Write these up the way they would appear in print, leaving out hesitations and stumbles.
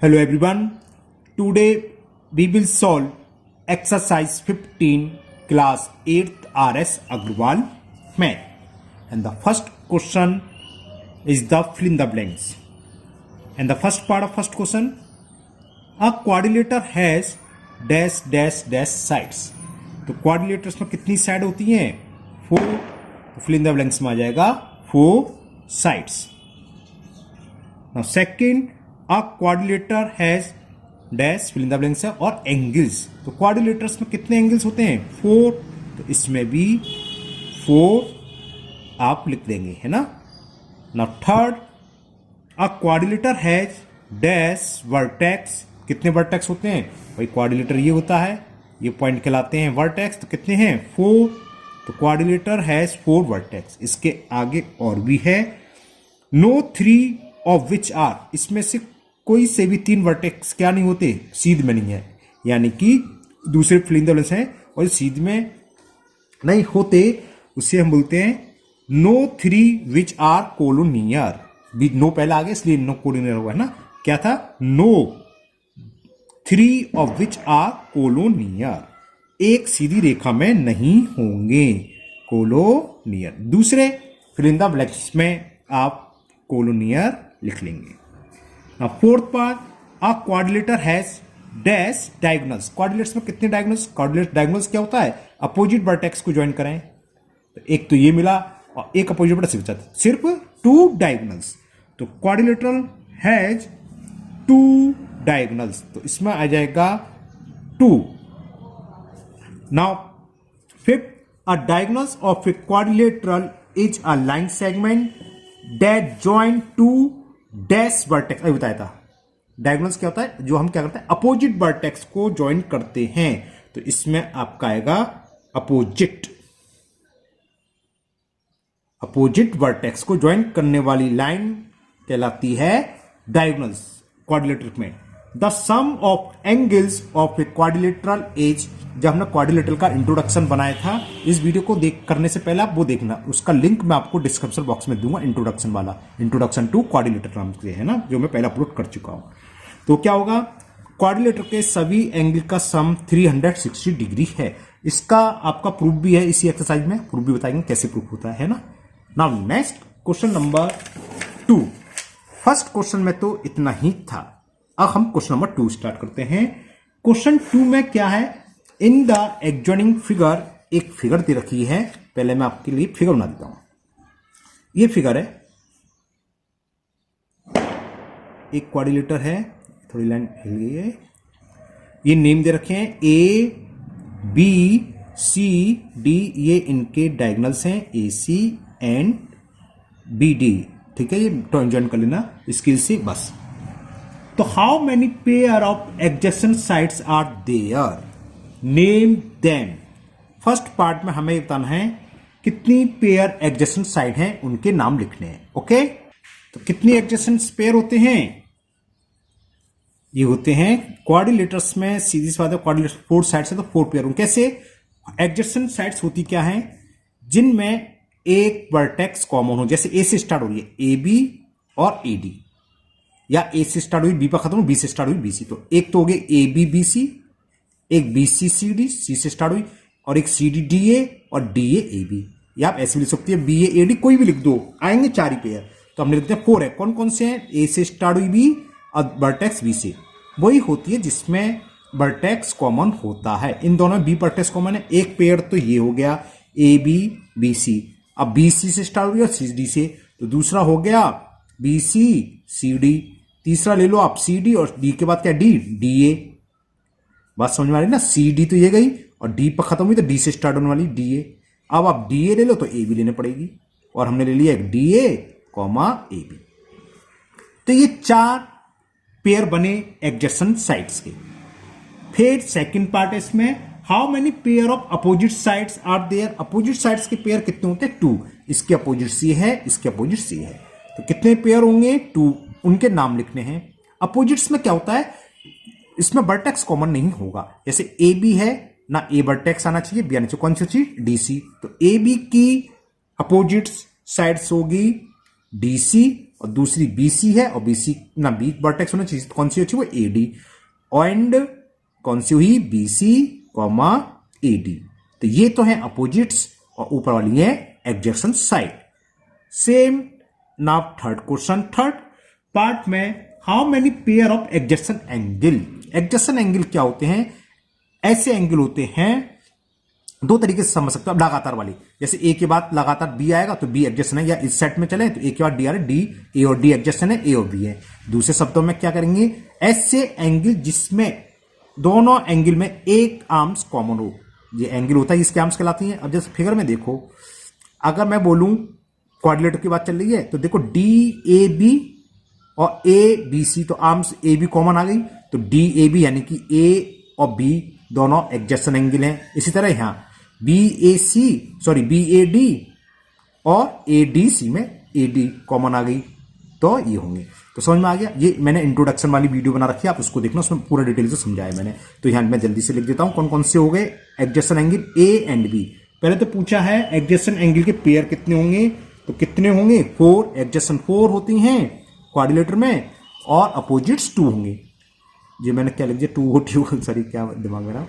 Hello everyone. Today we will solve exercise 15 class 8th RS Agrawal math. And the first question is the fill in the blanks. And the first part of first question, a quadrilateral has dash dash dash sides. तो quadrilaters में कितनी side होती हैं? 4. तो fill in the blanks में आ जाएगा 4 sides. Now second, a quadrilateral has dash fill in the blanks है और एंगल्स. तो क्वाड्रिलेटर्स में कितने एंगल्स होते हैं? 4. तो इसमें भी 4 आप लिख देंगे, है ना. Now third, a quadrilateral has dash vertex. कितने वर्टेक्स होते हैं भाई? क्वाड्रिलेटर ये होता है, ये पॉइंट कहलाते हैं वर्टेक्स. तो कितने हैं? 4. तो क्वाड्रिलेटर हैज 4 वर्टेक्स. इसके आगे और भी है. No 3 of which are. इसमें से कोई से भी 3 वर्टेक्स क्या नहीं होते? सीध में नहीं है, यानी कि दूसरे फिल इन द ब्लैंक्स हैं और सीध में नहीं होते, उसे हम बोलते हैं नो 3 विच आर कोलोनियर. भी नो पहला आ गया इसलिए नो कोलोनियर हुआ, है ना. क्या था? No 3 of which are collinear. एक सीधी रेखा में नहीं होंगे, कोलोनियर. दूसरे फिल इन द ब्लैंक्स में आप कोलोनियर लिख लेंगे. Now fourth part, a quadrilateral has dash diagonals. quadrilaters में कितने diagonals? diagonals क्या होता है? अपोजिट वर्टेक्स को ज्वाइन करें. तो एक तो ये मिला और एक अपोजिट वर्टेक्स बचा, सिर्फ 2 diagonals. तो quadrilateral has 2 diagonals. तो इसमें आ जाएगा 2. Now fifth, a diagonals of a quadrilateral is a line segment that join two dash vertex. अभी बताया था डायगोनल्स क्या होता है, जो हम क्या करते हैं अपोजिट वर्टेक्स को ज्वाइन करते हैं. तो इसमें आपका आएगा अपोजिट वर्टेक्स को ज्वाइन करने वाली लाइन कहलाती है डायगोनल्स क्वाड्रिलेटरल में. The sum of angles of a quadrilateral is. जब हमने क्वाड्रिलेटरल का इंट्रोडक्शन बनाया था, इस वीडियो को करने से पहले आप वो देखना, उसका लिंक मैं आपको डिस्क्रिप्शन बॉक्स में दूंगा. इंट्रोडक्शन वाला, इंट्रोडक्शन टू क्वाड्रिलेटरल नाम से है ना, जो मैं पहले अपलोड कर चुका हूं. तो क्या होगा? क्वाड्रिलेटर के सभी एंगल का सम 360 डिग्री है. इसका आपका प्रूफ भी है, इसी एक्सरसाइज में प्रूफ भी बताएंगे कैसे प्रूफ होता है ना. Now next question number 2. First question में तो इतना ही था. अब हम क्वेश्चन नंबर 2 स्टार्ट करते हैं. क्वेश्चन 2 में क्या है? In the adjoining figure. एक फिगर दे रखी है, पहले मैं आपके लिए फिगर बना देता हूं. ये फिगर है, एक क्वाड्रिलेटर है, थोड़ी लाइन हिल गई है. ये नेम दे रखे हैं A B C D. ये इनके डायगोनल्स हैं AC एंड BD. ठीक है, ये ज्वाइन कर लेना स्किल से बस. तो how many pair of adjacent sides are there? Name them. First part में हमें बताना है कितनी पेयर एडजेसेंट साइड हैं, उनके नाम लिखने हैं. ओके, तो कितनी एडजेसेंट पेयर होते हैं? ये होते हैं क्वाड्रिलेटर्स में, सीधी सी बात है, क्वाड्रिलेटर 4 साइड्स है तो 4 पेयर. कैसे एडजेसेंट साइड्स होती क्या है? जिनमें एक वर्टेक्स कॉमन हो. जैसे ए से स्टार्ट हो रही है AB और AD, या ए से स्टार्ट हुई बी पर खत्म, बी से स्टार्ट हुई BC. तो एक तो हो गए ABBC, एक BCCD, C से स्टार्ट हुई, और एक CDDA और DAAB. या आप ऐसे भी लिख सकते हैं BAAD, कोई भी लिख दो, आएंगे 4 ही पेयर. तो हमने लिखते हैं 4 है. कौन कौन से हैं? A से स्टार्ट हुई B और वर्टेक्स B से. वही होती है जिसमें वर्टेक्स कॉमन होता है. इन दोनों में B वर्टेक्स कॉमन है. एक पेयर तो ये हो गया ABBC. अब BC से स्टार्ट हुई और CD से, तो दूसरा हो गया BCCD. तीसरा ले लो आप CD और D के बाद क्या? DA. बात समझ में आ रही ना. CD तो ये गई और D पर खत्म हुई तो D से स्टार्ट होने वाली DA. अब आप DA ले लो तो A भी लेने पड़ेगी, और हमने ले लिया एक DA AB. तो ये 4 पेयर बने एडजेसेंट साइड्स के. फिर सेकंड पार्ट है इसमें, how many pair of opposite sides are there? Opposite sides के पेयर कितने होते हैं? 2. इसके अपोजिट C है, इसके अपोजिट C है, तो कितने पेयर होंगे? 2. उनके नाम लिखने हैं. अपोजिट्स में क्या होता है? इसमें वर्टेक्स कॉमन नहीं होगा. जैसे AB है ना, A वर्टेक्स आना चाहिए, B आना चाहिए. कौन सी चीज? DC. तो AB की अपोजिट्स साइड्स होगी डीसी और दूसरी बीसी है, और बीसी ना बी वर्टेक्स होना चाहिए, कौन सी होती है वो एडी, एंड कौन सी हुई बीसी कॉमा एडी। तो ये तो है अपोजिट्स और ऊपर वाली है adjacent side. Same now third question, third part में how many pair of adjacent angle. Adjacent angle क्या होते हैं? ऐसे एंगल होते हैं, दो तरीके से समझ सकते हो। लगातार वाली, जैसे ए के बाद लगातार बी आएगा तो बी एडजेसेंट है, या इस सेट में चले तो ए के बाद डी आ रहा है, डी ए और डी एडजेसेंट है, ए और बी है। दूसरे शब्दों में क्या करेंगे? ऐसे एंगल जिसमें दोनों एंगल में एक आर्म्स कॉमन हो, ये एंगल होता है, इसके आर्म्स कहलाती हैं। अब जैसे फिगर में देखो, अगर मैं बोलूं क्वाड्रिलेटर की बात चल रही है तो देखो डी ए बी और ए बी सी, तो आर्म्स ए बी कॉमन आ गई, तो डी ए बी यानी कि ए और बी दोनों एडजेसेंट एंगल हैं। इसी तरह यहां बी ए डी और ए डी सी में ए डी कॉमन आ गई, तो ये होंगे। तो समझ में आ गया? ये मैंने इंट्रोडक्शन वाली वीडियो बना रखी है, आप उसको देखना, उसमें पूरा डिटेल से समझाया मैंने। तो यहां मैं जल्दी से लिख देता हूं कौन कौन से हो गए adjacent angle A and B. पहले तो पूछा है एडजेसेंट एंगल के पेयर कितने होंगे, तो कितने होंगे? 4 एडजेसेंट 4 होती हैं क्वाड्रिलेटर में, और अपोजिट्स 2 होंगे। ये मैंने क्या लिख दिया, 2 होती हो, सॉरी क्या दिमाग मेरा,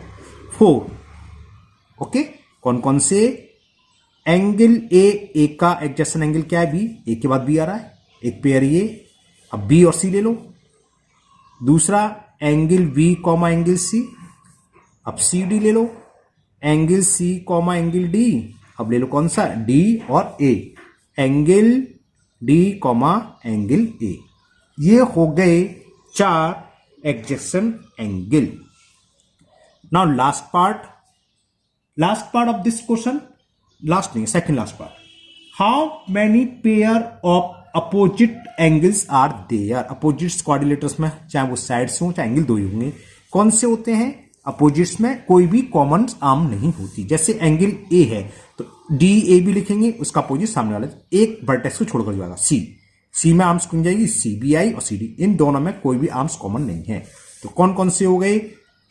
4। ओके, कौन कौन से एंगल ए का एडजेसेंट एंगल क्या है? बी, ए के बाद बी आ रहा है, एक पेयर ये। अब बी और सी ले लो। दूसरा angle B comma angle C, अब सी डी ले लो। Angle C comma angle D, अब ले लो कौन सा? डी और A, angle D comma angle A. ये हो गए 4 adjacent angle. Now last part of this question, last नहीं, second last part, how many pair of opposite angles are there. Opposites quadrilaterals में चाहे वो साइड से हो चाहे एंगल 2 ही होंगे, कौन से होते हैं? अपोजिट्स में कोई भी कॉमन आर्म नहीं होती। जैसे एंगल ए है तो डी ए बी लिखेंगे, उसका अपोजिट सामने वाला एक वर्टेक्स को छोड़कर जाएगा सी में आर्म्स कौन जाएगी? सी बी आई और सी डी, इन दोनों में कोई भी आर्म्स कॉमन नहीं है। तो कौन कौन से हो गए?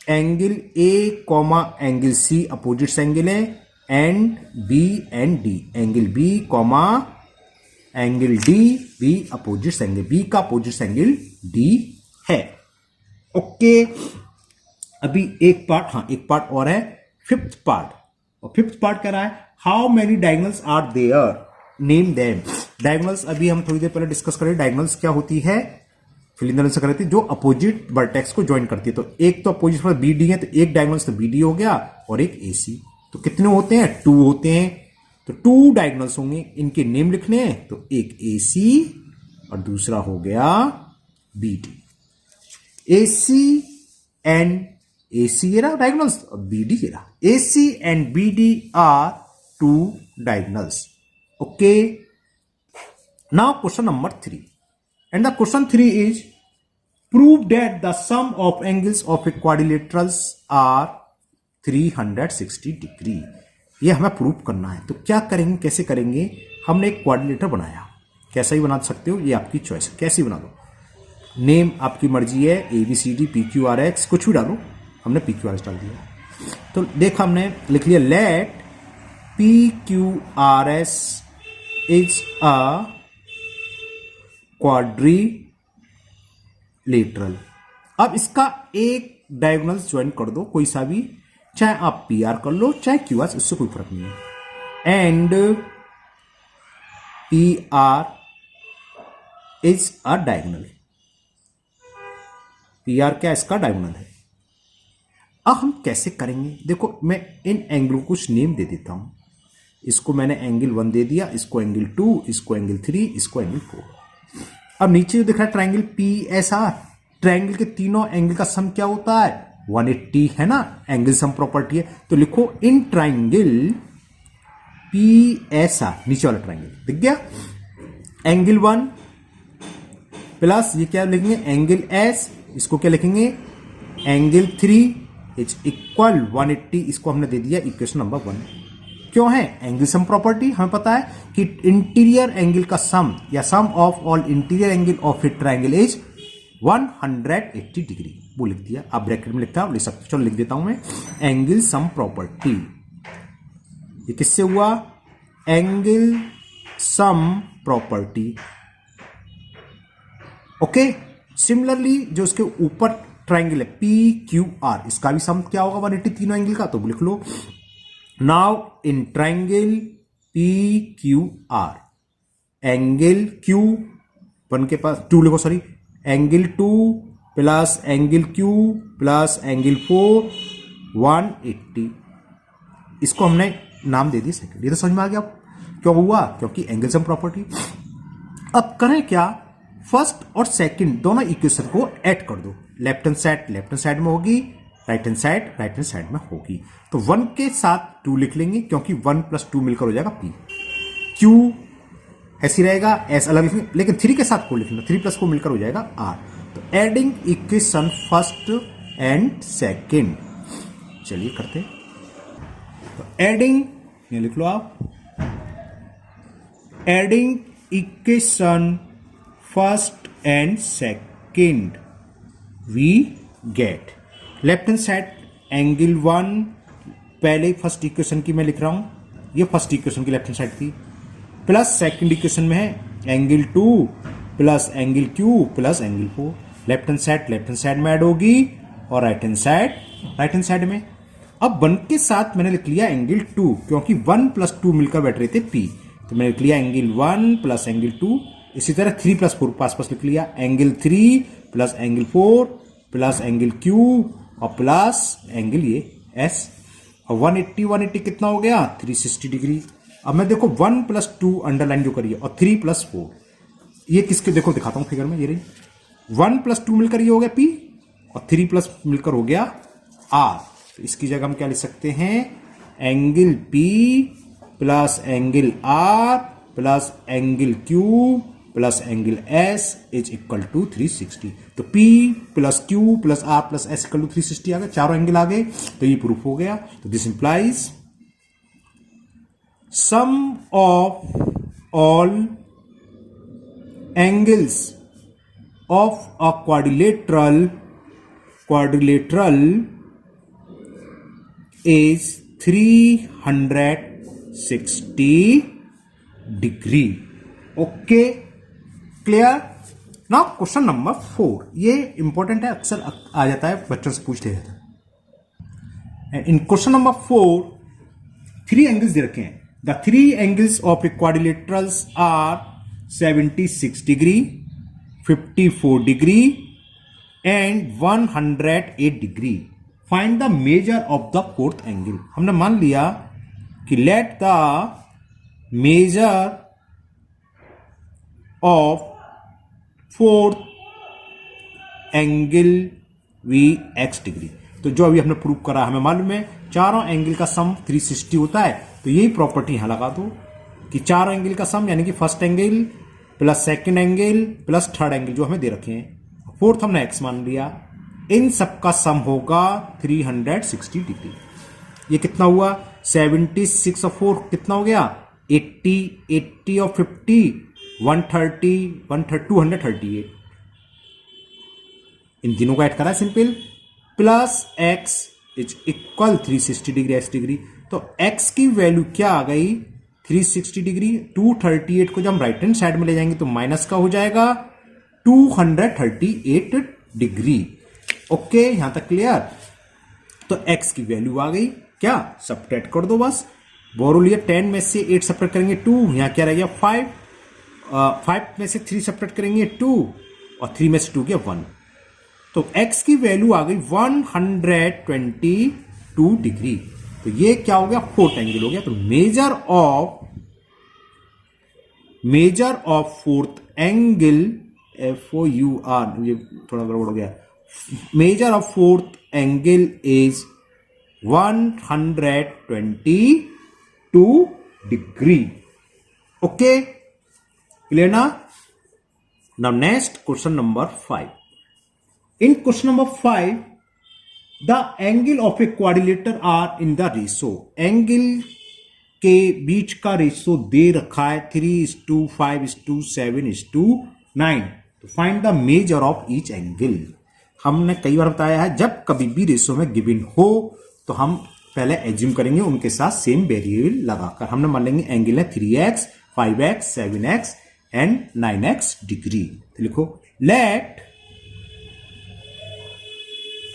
Angle A comma angle C opposites angle है, and B and D, angle B comma angle D, B opposites angle, B का अपोजिट्स एंगल डी है। ओके, अभी एक पार्ट और है, फिफ्थ पार्ट। और फिफ्थ पार्ट कह रहा है how many diagonals are there, name them. Diagonals अभी हम थोड़ी देर पहले डिस्कस करें, डायगोनल्स क्या होती है, फिल इन द से कर रही थी, जो अपोजिट वर्टेक्स को ज्वाइन करती है। तो एक तो अपोजिट पर बी डी है, तो एक डायगोनल्स तो बी डी हो गया, और एक ए सी। तो कितने होते हैं? 2 होते हैं। तो 2 डायगोनल्स होंगे, इनके नेम लिखने हैं। तो एक ए सी और दूसरा हो गया B D. A C and A C ये रहा डायगोनल्स, और बी डी ये रहा। A C and B D are 2 diagonals. Okay, now question number 3, and the question 3 is prove that the sum of angles of a quadrilaterals are 360 degree. ये हमें prove करना है। तो क्या करेंगे, कैसे करेंगे? हमने एक क्वाड्रिलेटर बनाया, कैसा ही बना सकते हो, ये आपकी चॉइस है, कैसे बना दो। नेम आपकी मर्जी है, A B C D P Q R X, कुछ भी डालो। हमने पी क्यू आर एस डाल दिया। तो देखो हमने लिख लिया, let P Q R S is a quadrilateral. अब इसका एक डायगोनल ज्वाइन कर दो, कोई सा भी, चाहे आप पी आर कर लो चाहे क्यू आर, इससे कोई फर्क नहीं है। And P R is a diagonal, P R क्या इसका डायगोनल है। अब हम कैसे करेंगे? देखो मैं इन एंगलों को कुछ नेम दे देता हूं। इसको मैंने एंगल 1 दे दिया, इसको एंगल 2, इसको एंगल 3, इसको एंगल 4। अब नीचे जो दिख रहा है triangle P S R, triangle के तीनों एंगल का सम क्या होता है? 180 है ना, एंगल सम प्रॉपर्टी है। तो लिखो इन ट्राइंगल पी एस आर, नीचे वाला ट्राइंगल दिख गया, एंगल 1 प्लस ये क्या लिखेंगे? एंगल एस, इसको क्या लिखेंगे? एंगल 3 इज इक्वल 180, इसको हमने दे दिया इक्वेशन नंबर 1। क्यों है? Angle sum property. हमें पता है कि इंटीरियर एंगल का सम या sum of all interior angle of a triangle is 180 degree. वो लिख दिया, आप ब्रैकेट में लिखता लिख सकते, चलो लिख देता हूं मैं, एंगल सम प्रॉपर्टी। ये किससे हुआ? Angle sum property okay, similarly जो उसके ऊपर ट्राइंगल है पी क्यू आर, इसका भी सम क्या होगा 180 तीनों एंगल का, तो लिख लो। Now in triangle P Q R, angle Q one के पास 2 लिखो, sorry, angle 2 plus angle Q plus angle 4 180, इसको हमने नाम दे दी सेकंड। ये तो समझ में आ गया क्यों हुआ, क्योंकि एंगल सम प्रॉपर्टी। अब करें क्या, फर्स्ट और सेकंड दोनों इक्वेशन को ऐड कर दो, लेफ्ट हैंड साइड में होगी, राइट हैंड साइड में होगी। तो 1 के साथ 2 लिख लेंगे क्योंकि 1 + 2 मिलकर हो जाएगा P, Q ऐसी रहेगा, S अलग लिखेंगे, लेकिन 3 के साथ 4 लिखना, 3 + 4 मिलकर हो जाएगा R। तो adding equation first and second, चलिए करते हैं। तो एडिंग, ये लिख लो आप, adding equation first and second we get left hand side angle 1, पहले फर्स्ट इक्वेशन की मैं लिख रहा हूं, ये फर्स्ट इक्वेशन की लेफ्ट हैंड साइड थी, प्लस सेकंड इक्वेशन में है angle 2 plus angle Q plus angle 4, left hand side में ऐड होगी और राइट हैंड साइड में। अब 1 के साथ मैंने लिख लिया एंगल 2 क्योंकि 1 + 2 मिलकर बैठ रहे थे P, तो मैंने लिख लिया एंगल 1 प्लस एंगल 2। इसी तरह 3 + 4 पास लिख लिया, angle 3 plus angle 4 plus angle Q और प्लस एंगल ये S, और 180 कितना हो गया 360 डिग्री। अब मैं देखो 1 + 2 अंडरलाइन जो करिए और 3 + 4, ये किसके देखो दिखाता हूं फिगर में, ये रही 1 + 2 मिलकर ये हो गया P और 3 + मिलकर हो गया R। तो इसकी जगह हम क्या लिख सकते हैं, angle P plus angle R plus angle Q plus angle S is equal to 360। तो P plus Q plus R plus S equal to 360 आ गया, चारों एंगल आ गए, तो ये प्रूफ हो गया। तो this implies sum of all angles of a quadrilateral is 360 degree. Okay, clear. Now question number 4, ये इंपॉर्टेंट है, अक्सर आ जाता है, बच्चों से पूछ लिया जाता है। इन क्वेश्चन नंबर 4 3 एंगल्स दे रखे हैं। The 3 angles of a quadrilaterals are 76 degree, 54 degree and 108 degree. Find the measure of the 4th angle. हमने मान लिया कि let the measure of 4th angle we x degree. तो जो अभी हमने प्रूव करा, हमें मालूम है चारों एंगल का सम 360 होता है, तो यही प्रॉपर्टी यहां लगा दो कि चारों एंगल का सम यानी कि first angle plus second angle plus third angle जो हमें दे रखे हैं, 4th हमने x मान लिया, इन सब का सम होगा 360 डिग्री। ये कितना हुआ 76 और 4 कितना हो गया 80 और 50 130 238। इन तीनों को ऐड करा simple, plus x is equal 360 degree x degree. तो x की वैल्यू क्या आ गई 360 डिग्री। 238 को जब हम राइट हैंड साइड में ले जाएंगे तो माइनस का हो जाएगा 238 डिग्री। ओके, यहां तक क्लियर। तो x की वैल्यू आ गई, क्या सब्ट्रैक्ट कर दो बस। बोरो लिया 10 में से 8 सब्ट्रैक्ट करेंगे 2, यहां क्या रह गया 5 में से 3 सब्ट्रैक्ट करेंगे 2 और 3 में से 2 गया 1। तो x की वैल्यू आ गई 122 डिग्री। तो ये क्या हो गया 4th एंगल हो गया। तो major of 4th angle FOUR, ये थोड़ा गड़बड़ हो गया, measure of 4th angle is 122 degree. Okay, clear ना। Now next question number 5। In question number 5, the angle of a quadrilateral are in the ratio. Angle के बीच का रेशो दे रखा है 3:5:7:9। तो find the measure of each angle. हमने कई बार बताया है जब कभी भी रेशो में गिवन हो तो हम पहले एज्यूम करेंगे उनके साथ सेम वेरिएबल लगाकर। हमने मान लेंगे एंगल है 3x, 5x, 7x and 9x degree. तो लिखो let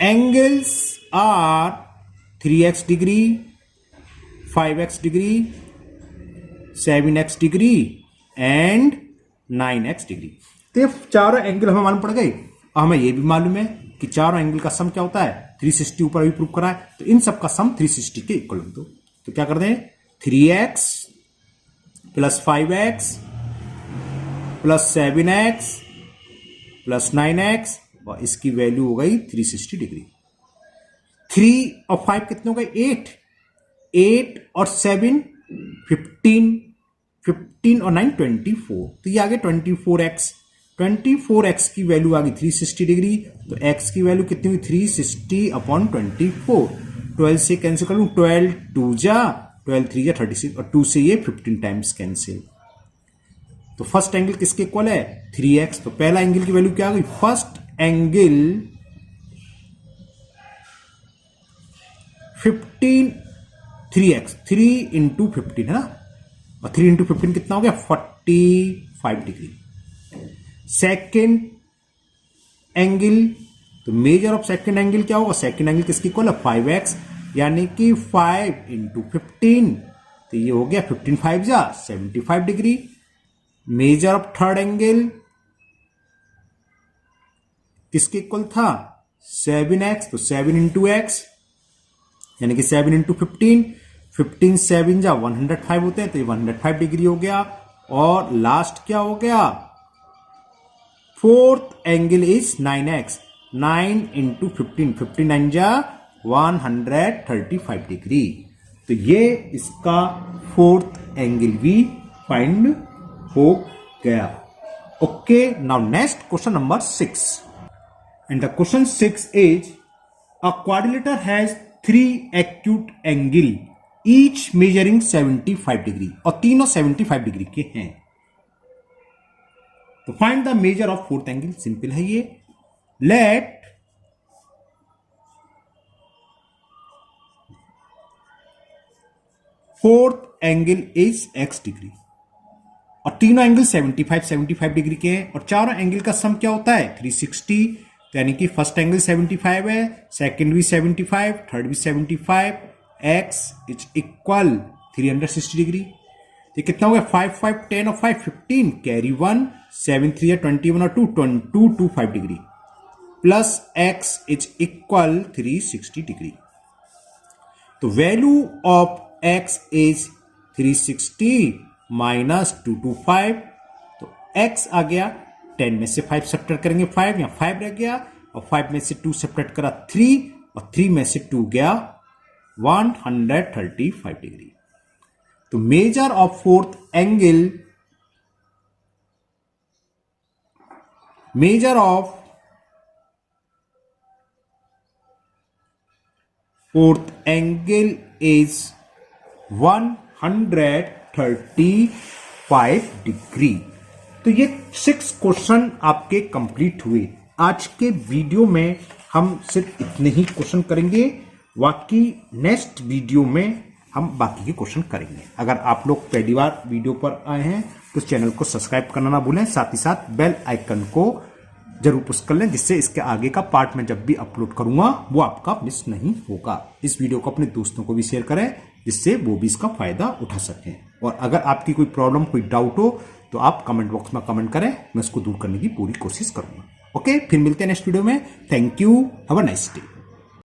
angles are 3x degree, 5x degree, 7x degree and 9x degree. तो ये चारों एंगल हमें मालूम पड़ गए और हमें यह भी मालूम है कि चारों एंगल का सम क्या होता है 360, ऊपर अभी प्रूव करा है। तो इन सब का सम 360 के इक्वल दो। तो क्या कर दें 3x plus 5x plus 7x plus 9x और इसकी वैल्यू हो गई 360 डिग्री। 3 और 5 कितने हो गए 8, 8 और 7 15, 15 और 9 24। तो ये आगे 24x, 24x की वैल्यू आ गई 360 डिग्री। तो x की वैल्यू कितनी हुई 360 अपॉन 24। 12 से कैंसिल कर लूं 12 2 जा 12 3 जा 36 और 2 से ये 15 टाइम्स कैंसिल। तो फर्स्ट एंगल किसके इक्वल है 3x। तो पहला एंगल की वैल्यू क्या आ गई फर्स्ट एंगल 15 3x 3 इंटू 15 है ना, और 3 इंटू 15 कितना हो गया 45 डिग्री। सेकेंड एंगल, तो मेजर ऑफ सेकेंड एंगल क्या होगा सेकेंड एंगल किसकी इक्वल है 5x, यानी कि 5 इंटू 15, तो ये हो गया 15 5 जा 75 degree. Measure of third angle किसके इक्वल था 7x, तो 7 इंटू x यानी कि 7 इंटू 15, 15 7 जा 105 होते हैं, तो ये 105 डिग्री हो गया। और लास्ट क्या हो गया fourth angle is 9x, 9 into 15, 59 जा 135 डिग्री। तो ये इसका फोर्थ एंगल भी फाइंड हो गया। Okay, now next question number 6 and the question 6 is a quadrilateral has 3 acute angle each measuring 75 degree, और तीनों 75 डिग्री के हैं। तो find the measure of fourth angle. Simple है ये। Let fourth angle is x degree, और तीनों angle 75 degree के हैं, और चारों एंगल का सम क्या होता है 360। तो यानी कि फर्स्ट एंगल 75 है, सेकेंड भी 75, थर्ड भी 75, x इज इक्वल 360 डिग्री। तो कितना हो गया 5 5 10 और 5 15, कैरी 1, 7 3 21 और 2 25 degree, plus x is equal 360 degree. तो value of x is 360 minus 225। तो x आ गया 10 में से 5 सब्ट्रैक्ट करेंगे 5, या 5 रह गया, और 5 में से 2 सब्ट्रैक्ट करा 3, और 3 में से 2 गया 135 डिग्री। तो major of fourth angle, major of fourth angle is 135 degree. तो ये 6 क्वेश्चन आपके कंप्लीट हुए। आज के वीडियो में हम सिर्फ इतने ही क्वेश्चन करेंगे, बाकी नेक्स्ट वीडियो में हम बाकी के क्वेश्चन करेंगे। अगर आप लोग पहली बार वीडियो पर आए हैं तो चैनल को सब्सक्राइब करना ना भूलें, साथ ही साथ बेल आइकन को जरूर पुश कर लें, जिससे इसके आगे का पार्ट में जब भी अपलोड करूंगा वो आपका मिस नहीं होगा। इस वीडियो को अपने दोस्तों को भी शेयर करें, जिससे वो भी इसका फायदा उठा सकें। और अगर आपकी कोई प्रॉब्लम कोई डाउट हो तो आप कमेंट बॉक्स में कमेंट करें, मैं उसको दूर करने की पूरी कोशिश करूंगा। ओके, फिर मिलते हैं नेक्स्ट वीडियो में। Thank you, have a nice day.